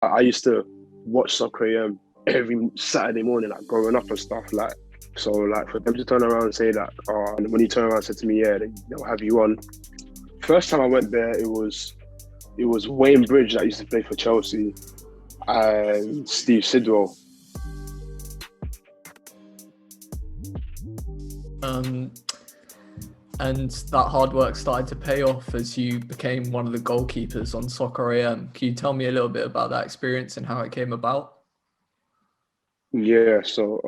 I used to watch soccer every Saturday morning, like growing up and stuff. Like, so like for them to turn around and say that, and when he turned around and said to me, yeah, they'll have you on. First time I went there, it was Wayne Bridge that used to play for Chelsea and Steve Sidwell. And that hard work started to pay off as you became one of the goalkeepers on Soccer AM. Can you tell me a little bit about that experience and how it came about? Yeah, so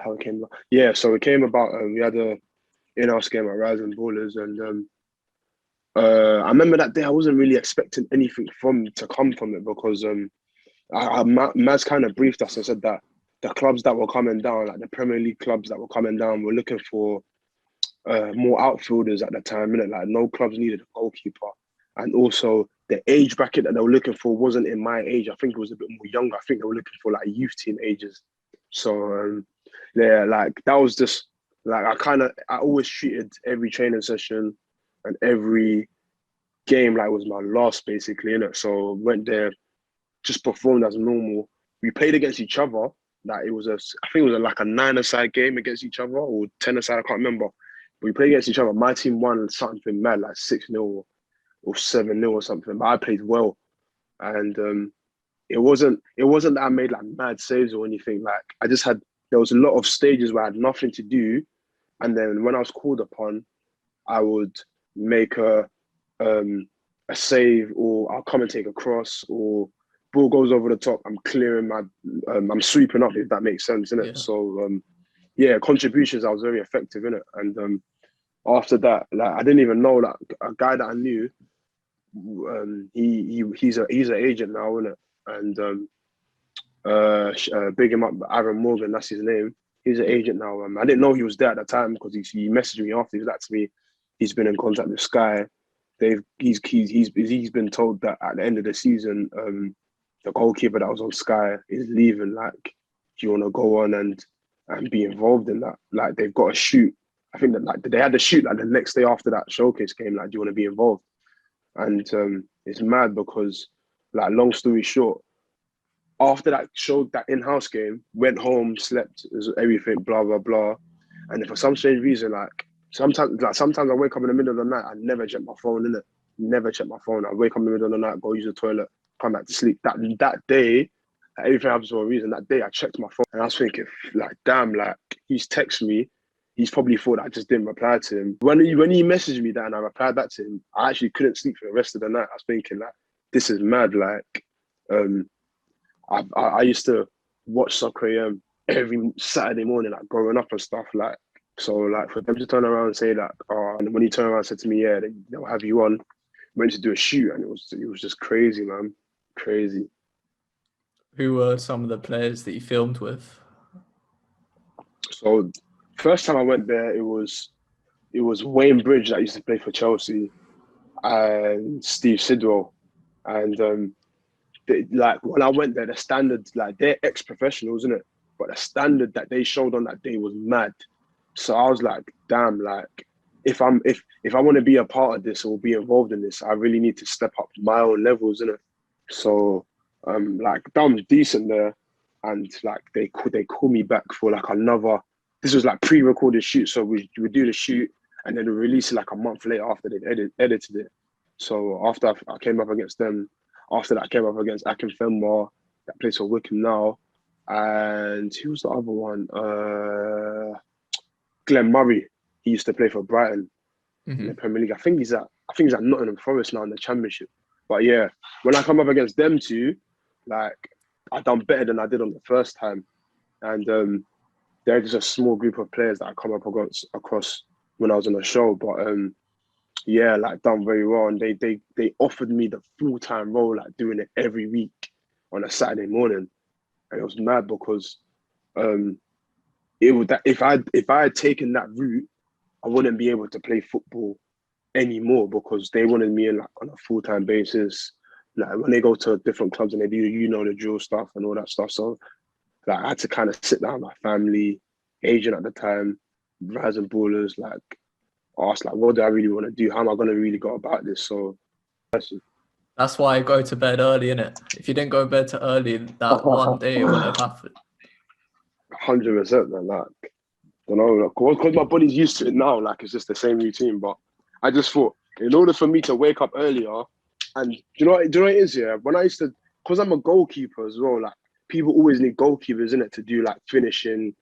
how it came about? Yeah, so it came about. We had a in-house game at Rising Ballers, and I remember that day I wasn't really expecting anything to come from it because Maz kind of briefed us and said that the clubs that were coming down, like the Premier League clubs that were coming down, were looking for more outfielders at the time, innit? Like no clubs needed a goalkeeper, and also the age bracket that they were looking for wasn't in my age. I think it was a bit more younger. I think they were looking for like youth team ages. So yeah, like that was just like I always treated every training session and every game like it was my last, basically, innit? So went there, just performed as normal. We played against each other. Like I think it was like a nine-a-side game against each other or 10-a-side. I can't remember. But we played against each other. My team won something mad, like 6-0 or 7-0 or something. But I played well, and it wasn't that I made like mad saves or anything. Like there was a lot of stages where I had nothing to do, and then when I was called upon, I would make a save, or I'll come and take a cross, or ball goes over the top. I'm sweeping up, if that makes sense, innit? Yeah. So yeah, contributions. I was very effective in it, and after that, like I didn't even know that a guy that I knew, he's an agent now, innit? And big him up, Aaron Morgan, that's his name. He's an agent now. I didn't know he was there at the time because he messaged me after. He was like to me, he's been in contact with Sky. He's been told that at the end of the season, the goalkeeper that was on Sky is leaving. Like, do you want to go on and be involved in that? Like, they've got a shoot. I think that like they had the shoot like the next day after that showcase game. Like, do you want to be involved? And it's mad because, like, long story short, after that showed that in-house game, went home, slept, everything, blah blah blah. And for some strange reason, sometimes I wake up in the middle of the night, I never check my phone, innit? Never check my phone. I wake up in the middle of the night, go use the toilet, come back to sleep. That day, like, everything happens for a reason. That day I checked my phone and I was thinking, like, damn, like he's texted me. He's probably thought I just didn't reply to him. When he messaged me that and I replied back to him, I actually couldn't sleep for the rest of the night. I was thinking, like, this is mad. Like, I used to watch soccer every Saturday morning, like growing up and stuff. Like, so like for them to turn around and say that, and when he turned around and said to me, yeah, they'll have you on, went to do a shoot, and it was just crazy, man, crazy. Who were some of the players that you filmed with? So first time I went there, it was Wayne Bridge that used to play for Chelsea and Steve Sidwell, and like when I went there, the standards, like they're ex-professionals, isn't it? But the standard that they showed on that day was mad. So I was like, damn, like if I want to be a part of this or be involved in this, I really need to step up my own levels, innit? So like done decent there, and like they call me back for like another. This was like pre-recorded shoot, so we do the shoot and then we release it like a month later after they'd edited it. So after I came up against them, after that I came up against Akinfenwa, that plays for Wickham now, and who was the other one? Glenn Murray. He used to play for Brighton in the Mm-hmm. Premier League. I think he's at Nottingham Forest now in the Championship. But yeah, when I come up against them two, like I done better than I did on the first time, and they're just a small group of players that I come up across when I was on the show. But yeah, like done very well, and they offered me the full-time role, like doing it every week on a Saturday morning, and it was mad because um it would that if I had taken that route, I wouldn't be able to play football anymore because they wanted me in like on a full-time basis. Like when they go to different clubs and they do, the drill stuff and all that stuff. So like I had to kind of sit down with my family, agent at the time, rising ballers, like ask like what do I really want to do? How am I gonna really go about this? So That's why I go to bed early, innit? If you didn't go to bed too early, that one day it wouldn't have happened. 100%, man. Like, don't know, because my body's used to it now. Like, it's just the same routine. But I just thought, in order for me to wake up earlier, and do you know what it is? Yeah, when I used to, because I'm a goalkeeper as well. Like, people always need goalkeepers in it to do like finishing,